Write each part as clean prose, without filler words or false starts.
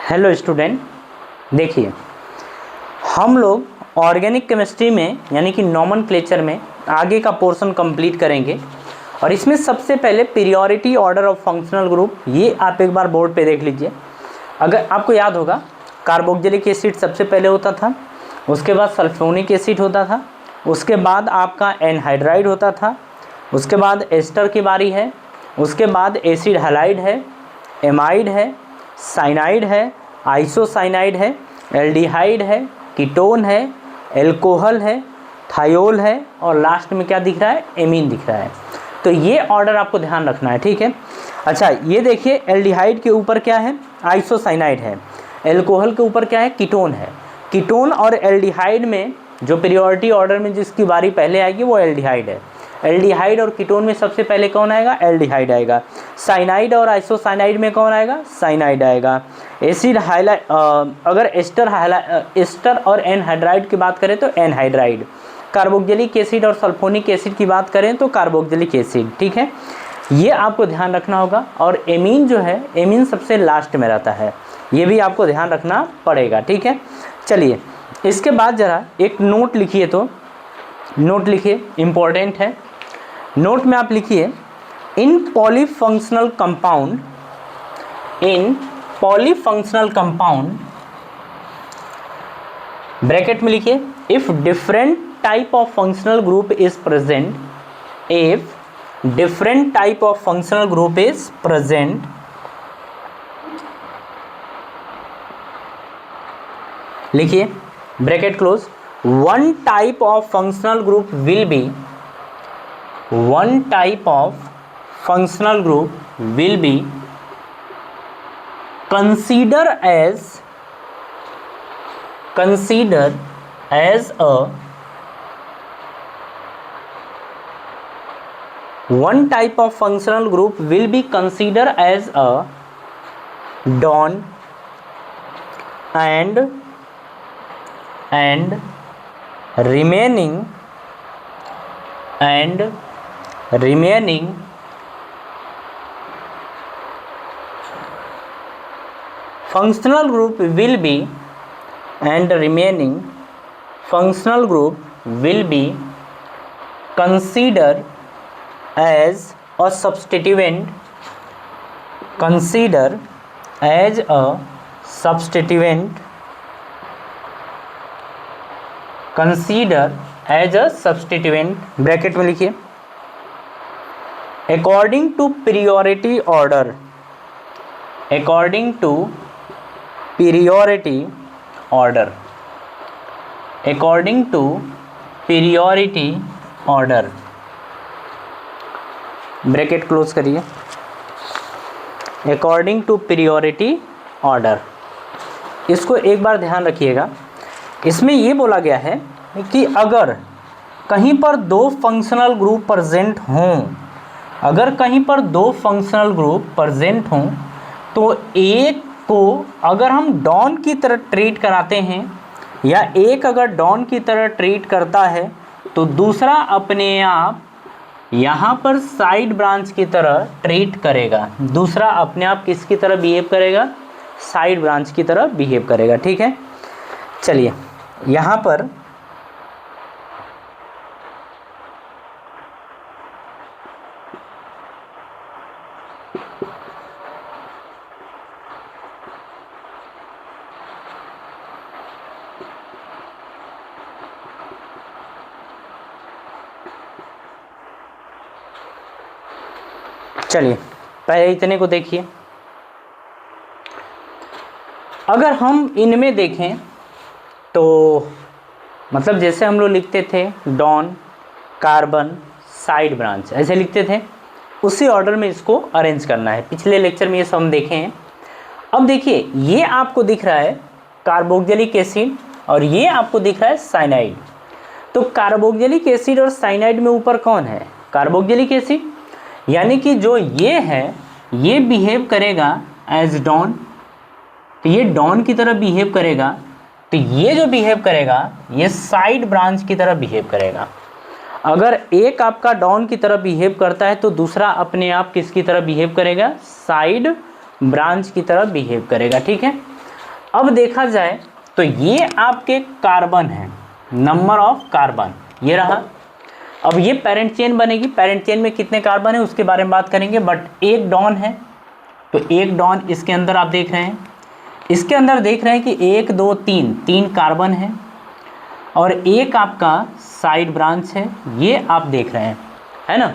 Hello student, देखिए हम लोग ऑर्गेनिक केमिस्ट्री में यानी कि नॉमेनक्लेचर में आगे का पोर्शन कंप्लीट करेंगे और इसमें सबसे पहले periodic order of functional group, ये आप एक बार बोर्ड पे देख लीजिए। अगर आपको याद होगा कार्बोक्सिलिक एसिड सबसे पहले होता था, उसके बाद सल्फोनिक एसिड होता था, उसके बाद आपका एनहाइड्राइड होता था, उसके बाद एस्टर की बारी है, उसके बाद एसिड हैलाइड है, एमाइड है, साइनाइड है, आइसोसाइनाइड है, एल्डिहाइड है, कीटोन है, एल्कोहल है, थायोल है और लास्ट में क्या दिख रहा है, एमीन दिख रहा है। तो ये ऑर्डर आपको ध्यान रखना है, ठीक है। अच्छा ये देखिए, एल्डिहाइड के ऊपर क्या है, आइसोसाइनाइड है, एल्कोहल के ऊपर क्या है, कीटोन है। कीटोन और एल्डिहाइड में जो पीरियोडिक ऑर्डर में जिसकी बारी पहले आएगी वो एल्डिहाइड है। एल्डिहाइड और कीटोन में सबसे पहले कौन आएगा, एल्डिहाइड आएगा। साइनाइड और आइसोसाइनाइड में कौन आएगा, साइनाइड आएगा। एसिड हाइलाइड, अगर एस्टर और एनहाइड्राइड की बात करें तो एनहाइड्राइड। कार्बोक्सिलिक एसिड और सल्फोनिक एसिड की बात करें तो कार्बोक्सिलिक एसिड, ठीक है। ये आपको ध्यान रखना होगा। और एमीन जो है, एमीन सबसे लास्ट में रहता है, ये भी आपको ध्यान रखना पड़ेगा, ठीक है। चलिए इसके बाद ज़रा एक नोट लिखिए, तो नोट लिखिए, इम्पोर्टेंट है। नोट में आप लिखिए, in polyfunctional compound, in polyfunctional compound, bracket में लिखिए, if different type of functional group is present, if different type of functional group is present, लिखिए bracket close, one type of functional group will be, one type of functional group will be consider as a one type of functional group will be considered as a Don and remaining functional group will be, and remaining functional group will be considered as a substituent, consider as a substituent, consider as a substituent, bracket में लिखिए, according to periodic order, according to periodic order, according to periodic order, bracket close करिए, according to periodic order. इसको एक बार ध्यान रखिएगा, इसमें ये बोला गया है कि अगर कहीं पर दो फंक्शनल ग्रुप प्रेजेंट हों, अगर कहीं पर दो फंक्शनल ग्रुप प्रेजेंट हों तो एक को अगर हम डॉन की तरह ट्रीट कराते हैं या एक अगर डॉन की तरह ट्रीट करता है तो दूसरा अपने आप यहाँ पर साइड ब्रांच की तरह ट्रीट करेगा। दूसरा अपने आप किसकी तरह बिहेव करेगा, साइड ब्रांच की तरह बिहेव करेगा, ठीक है। चलिए यहाँ पर चलिए पहले इतने को देखिए। अगर हम इनमें देखें तो मतलब जैसे हम लोग लिखते थे डॉन, कार्बन, साइड ब्रांच, ऐसे लिखते थे, उसी ऑर्डर में इसको अरेंज करना है। पिछले लेक्चर में ये सब हम देखे हैं। अब देखिए ये आपको दिख रहा है कार्बोक्सिलिक एसिड और ये आपको दिख रहा है साइनाइड। तो कार्बोक्सिलिक एसिड और साइनाइड में ऊपर कौन है, कार्बोक्सिलिक एसिड, यानी कि जो ये है ये बिहेव करेगा एज डॉन, तो ये डॉन की तरह बिहेव करेगा। तो ये जो बिहेव करेगा ये साइड ब्रांच की तरह बिहेव करेगा। अगर एक आपका डॉन की तरह बिहेव करता है तो दूसरा अपने आप किसकी तरह बिहेव करेगा, साइड ब्रांच की तरह बिहेव करेगा। ठीक है, अब देखा जाए तो ये आपके कार्बन है, नंबर ऑफ कार्बन ये रहा। अब ये पेरेंट चेन बनेगी, पेरेंट चेन में कितने कार्बन है उसके बारे में बात करेंगे, बट एक डॉन है तो एक डॉन इसके अंदर आप देख रहे हैं, इसके अंदर देख रहे हैं कि 1 2 3 3 कार्बन है और एक आपका साइड ब्रांच है, ये आप देख रहे हैं, है ना।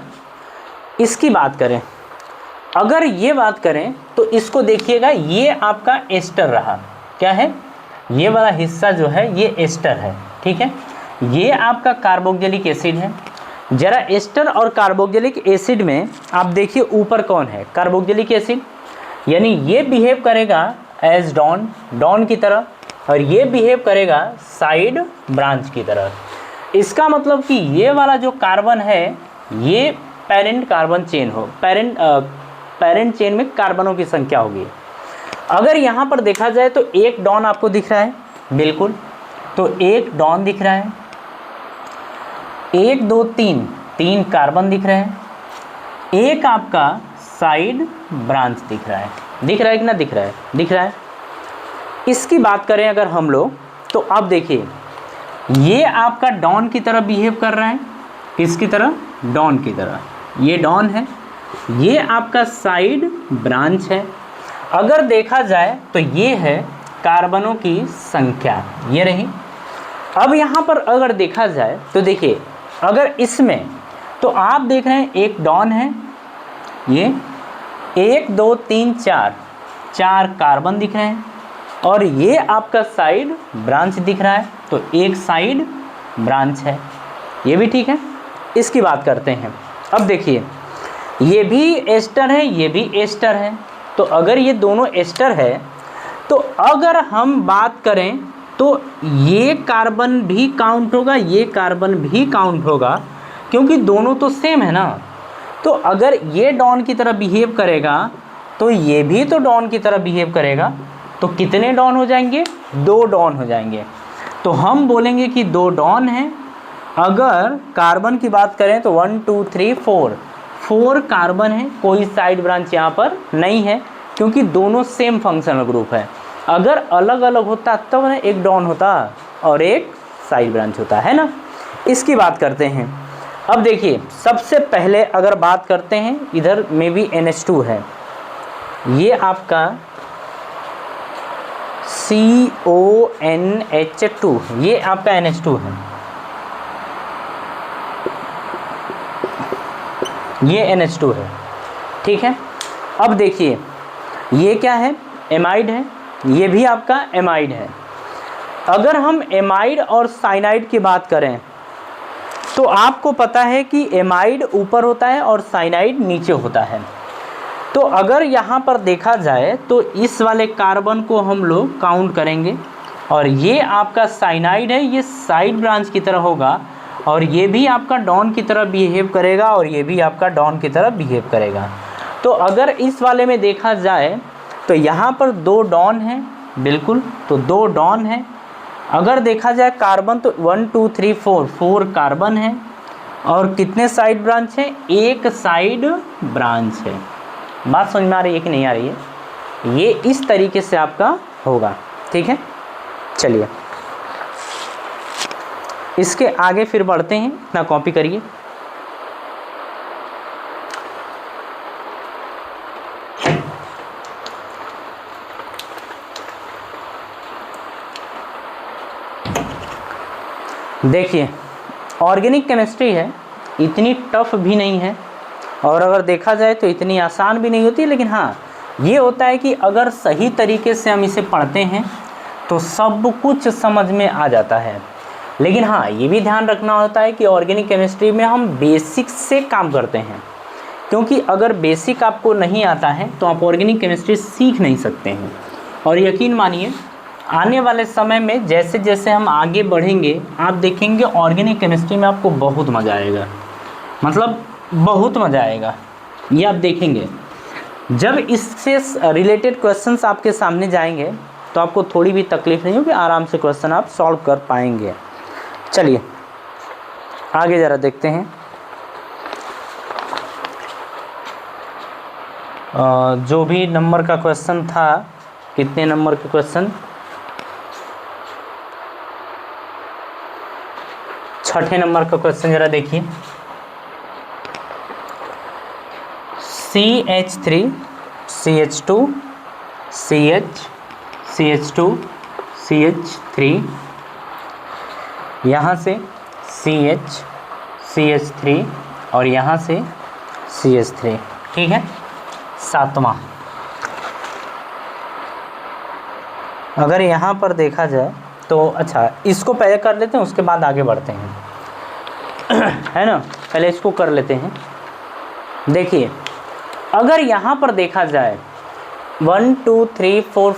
इसकी बात करें, अगर ये बात करें तो इसको देखिएगा, ये आपका एस्टर रहा, क्या है, ये वाला हिस्सा जो है ये एस्टर है, ठीक है। ये आपका कार्बोक्सिलिक एसिड है। जरा एस्टर और कार्बोक्सिलिक एसिड में आप देखिए ऊपर कौन है, कार्बोक्सिलिक एसिड, यानी ये बिहेव करेगा एज डॉन, डॉन की तरह, और ये बिहेव करेगा साइड ब्रांच की तरह। इसका मतलब कि ये वाला जो कार्बन है ये पेरेंट कार्बन चेन हो, पेरेंट चेन में कार्बनों की संख्या होगी। अगर यहाँ पर देखा जाए तो एक डॉन आपको दिख रहा है, बिल्कुल, तो एक डॉन दिख रहा है, 1 2 3 3 कार्बन दिख रहे हैं, एक आपका साइड ब्रांच दिख रहा है, दिख रहा है कि ना दिख रहा है, दिख रहा है। इसकी बात करें अगर हम लोग तो अब देखिए ये आपका डॉन की तरह बिहेव कर रहा है, किसकी तरह, डॉन की तरह, ये डॉन है, ये आपका साइड ब्रांच है। अगर देखा जाए तो ये है कार्बनों की संख्या, ये रही। अब यहाँ पर अगर देखा जाए तो देखिए, अगर इसमें तो आप देख रहे हैं एक डॉन है, ये 1 2 3 4 कार्बन दिख रहे हैं, और ये आपका साइड ब्रांच दिख रहा है, तो एक साइड ब्रांच है, ये भी ठीक है। इसकी बात करते हैं, अब देखिए ये भी एस्टर है, ये भी एस्टर है, तो अगर ये दोनों एस्टर है तो अगर हम बात करें तो ये कार्बन भी काउंट होगा, ये कार्बन भी काउंट होगा, क्योंकि दोनों तो सेम है ना। तो अगर ये डॉन की तरह बिहेव करेगा तो ये भी तो डॉन की तरह बिहेव करेगा, तो कितने डॉन हो जाएंगे, 2 डॉन हो जाएंगे। तो हम बोलेंगे कि 2 डॉन हैं। अगर कार्बन की बात करें तो 1 2 3 4 कार्बन है, कोई साइड ब्रांच यहाँ पर नहीं है, क्योंकि दोनों सेम फंक्शनल ग्रुप है। अगर अलग अलग होता तब ना एक डॉन होता और एक साइड ब्रांच होता, है ना। इसकी बात करते हैं। अब देखिए सबसे पहले अगर बात करते हैं, इधर में भी NH2 है, ये आपका CONH2, ये आपका NH2 है, ये NH2 है, ठीक है। अब देखिए ये क्या है, एमाइड है, ये भी आपका एमाइड है। अगर हम एमाइड और साइनाइड की बात करें तो आपको पता है कि एमाइड ऊपर होता है और साइनाइड नीचे होता है। तो अगर यहाँ पर देखा जाए तो इस वाले कार्बन को हम लोग काउंट करेंगे, और ये आपका साइनाइड है, ये साइड ब्रांच की तरह होगा, और ये भी आपका डॉन की तरह बिहेव करेगा, और ये भी आपका डॉन की तरह बिहेव करेगा। तो अगर इस वाले में देखा जाए तो यहाँ पर 2 डॉन हैं, बिल्कुल, तो 2 डॉन हैं। अगर देखा जाए कार्बन तो 1 2 3 4 कार्बन है, और कितने साइड ब्रांच हैं, एक साइड ब्रांच है। बात समझ में आ रही है कि नहीं आ रही है, ये इस तरीके से आपका होगा, ठीक है। चलिए इसके आगे फिर बढ़ते हैं, इतना कॉपी करिए। देखिए ऑर्गेनिक केमिस्ट्री है, इतनी टफ भी नहीं है, और अगर देखा जाए तो इतनी आसान भी नहीं होती, लेकिन हाँ ये होता है कि अगर सही तरीके से हम इसे पढ़ते हैं तो सब कुछ समझ में आ जाता है। लेकिन हाँ ये भी ध्यान रखना होता है कि ऑर्गेनिक केमिस्ट्री में हम बेसिक से काम करते हैं, क्योंकि अगर बेसिक आपको नहीं आता है तो आप ऑर्गेनिक केमिस्ट्री सीख नहीं सकते हैं। और यकीन मानिए आने वाले समय में जैसे जैसे हम आगे बढ़ेंगे आप देखेंगे ऑर्गेनिक केमिस्ट्री में आपको बहुत मज़ा आएगा, मतलब बहुत मज़ा आएगा। ये आप देखेंगे जब इससे रिलेटेड क्वेश्चंस आपके सामने जाएंगे तो आपको थोड़ी भी तकलीफ नहीं होगी, आराम से क्वेश्चन आप सॉल्व कर पाएंगे। चलिए आगे ज़रा देखते हैं। जो भी नंबर का क्वेश्चन था, कितने नंबर का क्वेश्चन, छठे नंबर का क्वेश्चन जरा देखिए। CH3 CH2 CH CH2 CH3, यहाँ से CH CH3 और यहाँ से CH3, ठीक है। सातवां, अगर यहाँ पर देखा जाए तो अच्छा इसको पहले कर लेते हैं, उसके बाद आगे बढ़ते हैं है ना। पहले इसको कर लेते हैं। देखिए अगर यहाँ पर देखा जाए 1 2 3 4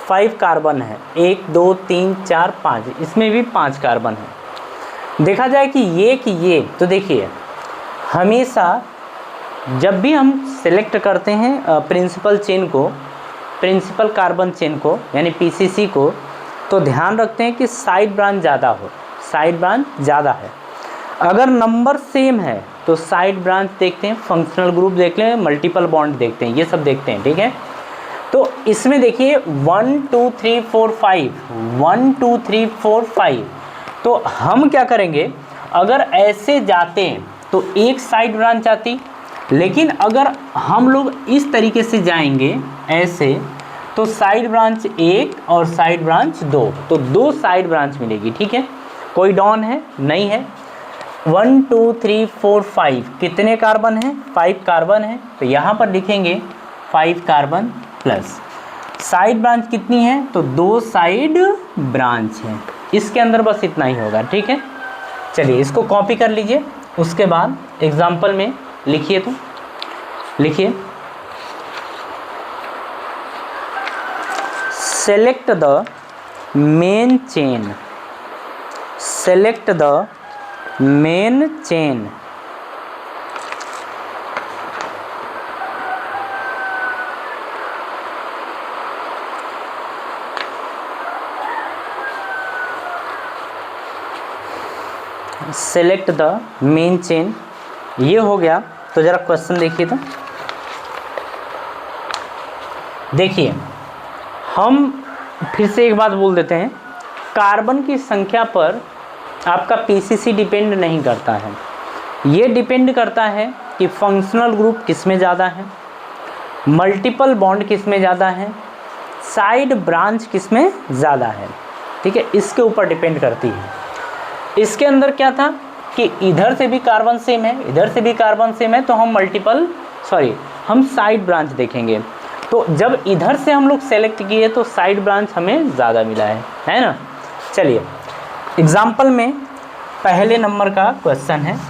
5 कार्बन है, 1 2 3 4 5, इसमें भी 5 कार्बन है। देखा जाए कि ये तो देखिए हमेशा जब भी हम सेलेक्ट करते हैं प्रिंसिपल चेन को, प्रिंसिपल कार्बन चेन को यानी पीसीसी को, तो ध्यान रखते हैं कि साइड ब्रांच ज़्यादा हो, साइड ब्रांच ज़्यादा है। अगर नंबर सेम है तो साइड ब्रांच देखते हैं, फंक्शनल ग्रुप देख लें, मल्टीपल बॉन्ड देखते हैं, ये सब देखते हैं, ठीक है। तो इसमें देखिए 1 2 3 4 5 1 2 3 4 5, तो हम क्या करेंगे, अगर ऐसे जाते हैं तो एक साइड ब्रांच आती, लेकिन अगर हम लोग इस तरीके से जाएंगे ऐसे तो साइड ब्रांच 1 और साइड ब्रांच 2, तो 2 साइड ब्रांच मिलेगी, ठीक है। कोई डॉन है नहीं है। 1 2 3 4 5 कितने कार्बन हैं, 5 कार्बन है, तो यहाँ पर लिखेंगे 5 कार्बन प्लस साइड ब्रांच कितनी है, तो 2 साइड ब्रांच है। इसके अंदर बस इतना ही होगा, ठीक है। चलिए इसको कॉपी कर लीजिए, उसके बाद एग्जाम्पल में लिखिए। तो लिखिए select the main chain, select the main chain select the main chain, ये हो गया। तो ज़रा क्वेश्चन देखिए। तो देखिए हम फिर से एक बात बोल देते हैं, कार्बन की संख्या पर आपका पीसीसी डिपेंड नहीं करता है, ये डिपेंड करता है कि फंक्शनल ग्रुप किस में ज़्यादा है, मल्टीपल बॉन्ड किस में ज़्यादा है, साइड ब्रांच किस में ज़्यादा है, ठीक है। इसके ऊपर डिपेंड करती है। इसके अंदर क्या था कि इधर से भी कार्बन सेम है, इधर से भी कार्बन सेम है, तो हम साइड ब्रांच देखेंगे। तो जब इधर से हम लोग सेलेक्ट किए तो साइड ब्रांच हमें ज़्यादा मिला है ना। चलिए एग्जाम्पल में पहले नंबर का क्वेश्चन है।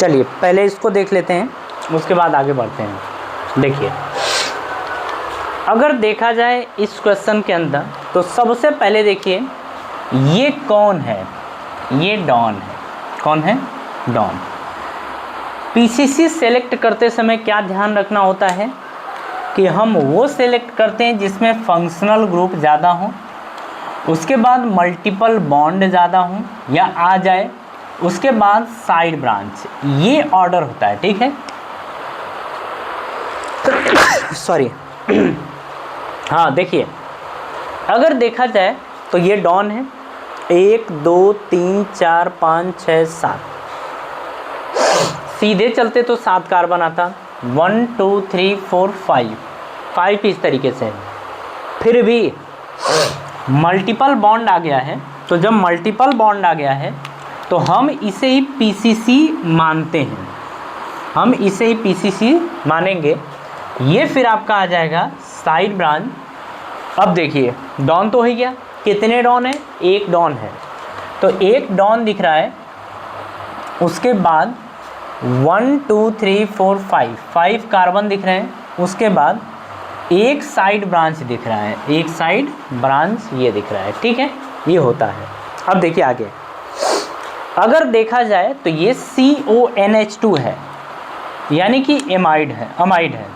चलिए पहले इसको देख लेते हैं, उसके बाद आगे बढ़ते हैं। देखिए अगर देखा जाए इस क्वेश्चन के अंदर, तो सबसे पहले देखिए ये कौन है, ये डॉन है। कौन है, डॉन। पीसीसी सेलेक्ट करते समय क्या ध्यान रखना होता है कि हम वो सेलेक्ट करते हैं जिसमें फंक्शनल ग्रुप ज़्यादा हो, उसके बाद मल्टीपल बॉन्ड ज़्यादा हो या आ जाए, उसके बाद साइड ब्रांच, ये ऑर्डर होता है, ठीक है। सॉरी हाँ देखिए अगर देखा जाए तो ये डॉन है, 1 2 3 4 5 6 7, सीधे चलते तो 7 कार्बन आता, 1 2 3 4 5 इस तरीके से। फिर भी मल्टीपल बॉन्ड आ गया है, तो जब मल्टीपल बॉन्ड आ गया है तो हम इसे ही पीसीसी मानते हैं, हम इसे ही पीसीसी मानेंगे। ये फिर आपका आ जाएगा साइड ब्रांच। अब देखिए डॉन तो हो गया, कितने डॉन है, एक डॉन है, तो एक डॉन दिख रहा है, उसके बाद 1 2 3 4 5 कार्बन दिख रहे हैं, उसके बाद एक साइड ब्रांच दिख रहा है, एक साइड ब्रांच ये दिख रहा है, ठीक है, ये होता है। अब देखिए आगे, अगर देखा जाए तो ये CONH2 है, यानी कि एमाइड है, अमाइड है,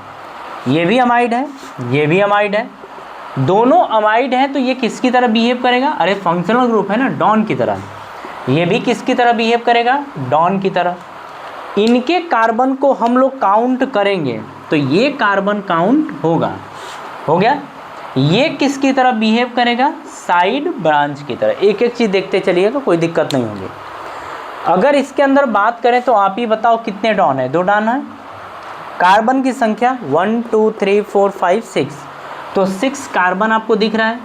ये भी अमाइड है, ये भी अमाइड है, दोनों अमाइड हैं, तो ये किसकी तरह बिहेव करेगा? अरे फंक्शनल ग्रुप है ना, डॉन की तरह। ये भी किसकी तरह बिहेव करेगा? डॉन की तरह। इनके कार्बन को हम लोग काउंट करेंगे तो ये कार्बन काउंट होगा, हो गया। ये किसकी तरह बिहेव करेगा? साइड ब्रांच की तरह। एक एक चीज़ देखते चलिएगा, कोई दिक्कत नहीं होगी। अगर इसके अंदर बात करें तो आप ही बताओ कितने डॉन है? 2 डॉन है। कार्बन की संख्या 1 2 3 4 5 6, तो 6 कार्बन आपको दिख रहा है।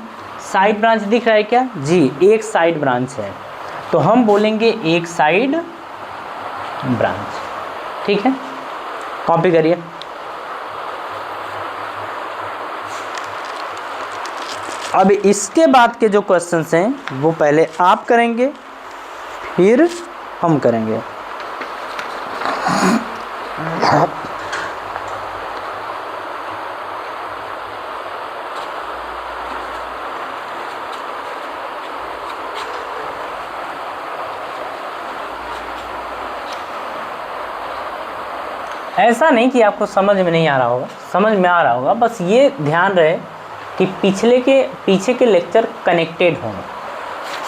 साइड ब्रांच दिख रहा है क्या? जी, एक साइड ब्रांच है, तो हम बोलेंगे एक साइड ब्रांच, ठीक है। कॉपी करिए। अब इसके बाद के जो क्वेश्चंस हैं वो पहले आप करेंगे, फिर हम करेंगे। ऐसा नहीं कि आपको समझ में नहीं आ रहा होगा, समझ में आ रहा होगा, बस ये ध्यान रहे कि पीछे के लेक्चर कनेक्टेड हों।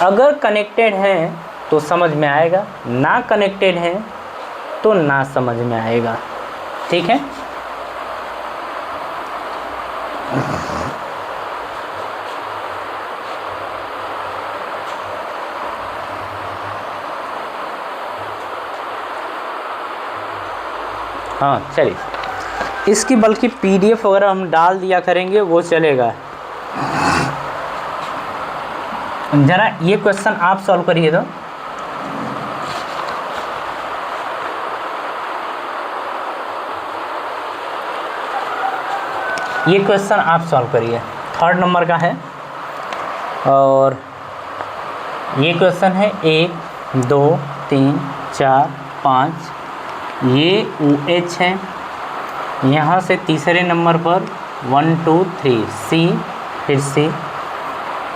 अगर कनेक्टेड हैं तो समझ में आएगा, ना कनेक्टेड हैं तो ना समझ में आएगा, ठीक है। हाँ चलिए, इसकी बल्कि PDF वगैरह हम डाल दिया करेंगे, वो चलेगा। ज़रा ये क्वेश्चन आप सॉल्व करिए तो। ये क्वेश्चन आप सॉल्व करिए, 3rd नंबर का है, और ये क्वेश्चन है 1 2 3 4 5, ये OH है, यहाँ से तीसरे नंबर पर 1 2 3 C, फिर C,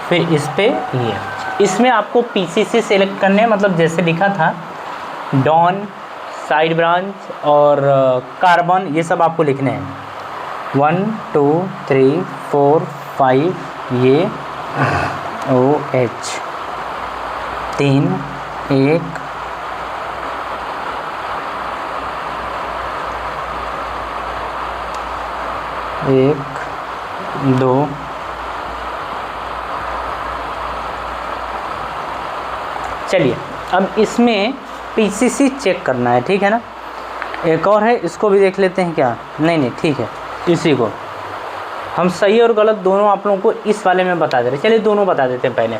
फिर इस पे ये। इसमें आपको PCC सेलेक्ट करने हैं, मतलब जैसे लिखा था डॉन, साइड ब्रांच और कार्बन, ये सब आपको लिखने हैं। 1 2 3 4 5 ये OH, 3 1 1 2 चलिए, अब इसमें PCC चेक करना है, ठीक है ना। एक और है, इसको भी देख लेते हैं क्या? नहीं ठीक है, इसी को हम सही और गलत दोनों आप लोगों को इस वाले में बता दे रहे। चलिए दोनों बता देते हैं। पहले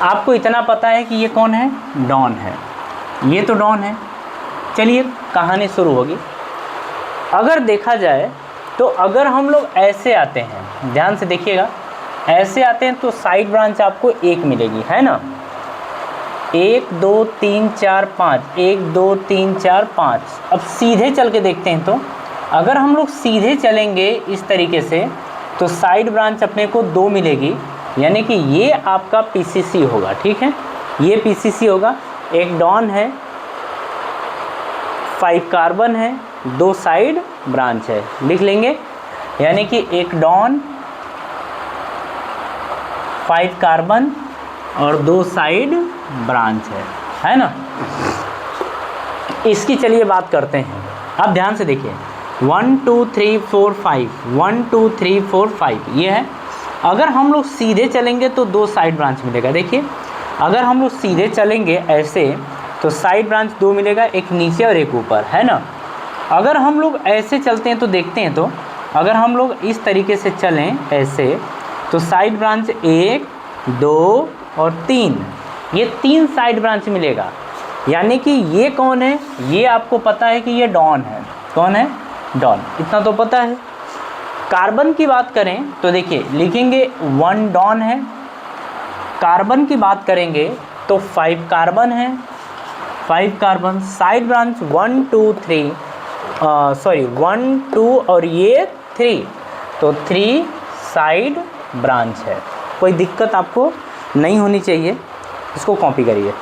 आपको इतना पता है कि ये कौन है? डॉन है, ये तो डॉन है। चलिए कहानी शुरू होगी। अगर देखा जाए तो अगर हम लोग ऐसे आते हैं, ध्यान से देखिएगा, ऐसे आते हैं तो साइड ब्रांच आपको एक मिलेगी, है ना। 1 2 3 4 5, 1 2 3 4 5। अब सीधे चल के देखते हैं, तो अगर हम लोग सीधे चलेंगे इस तरीके से तो साइड ब्रांच अपने को 2 मिलेगी, यानी कि ये आपका PCC होगा, ठीक है, ये PCC होगा। एक डॉन है, 5 कार्बन है, 2 साइड ब्रांच है, लिख लेंगे, यानी कि एक डॉन, 5 कार्बन और 2 साइड ब्रांच है ना। इसकी चलिए बात करते हैं। आप ध्यान से देखिए, 1 2 3 4 5, 1 2 3 4 5 ये है। अगर हम लोग सीधे चलेंगे तो 2 साइड ब्रांच मिलेगा। देखिए, अगर हम लोग सीधे चलेंगे ऐसे तो साइड ब्रांच 2 मिलेगा, एक नीचे और एक ऊपर, है ना। अगर हम लोग ऐसे चलते हैं तो देखते हैं, तो अगर हम लोग इस तरीके से चलें ऐसे तो साइड ब्रांच 1 2 और 3, ये 3 साइड ब्रांच मिलेगा। यानी कि ये कौन है? ये आपको पता है कि ये डॉन है। कौन है? डॉन, इतना तो पता है। कार्बन की बात करें तो देखिए लिखेंगे 1 डॉन है। कार्बन की बात करेंगे तो 5 कार्बन है, 5 कार्बन, साइड ब्रांच 1 2 3, सॉरी 1 2 और ये 3, तो 3 साइड ब्रांच है। कोई दिक्कत आपको नहीं होनी चाहिए, इसको कॉपी करिए।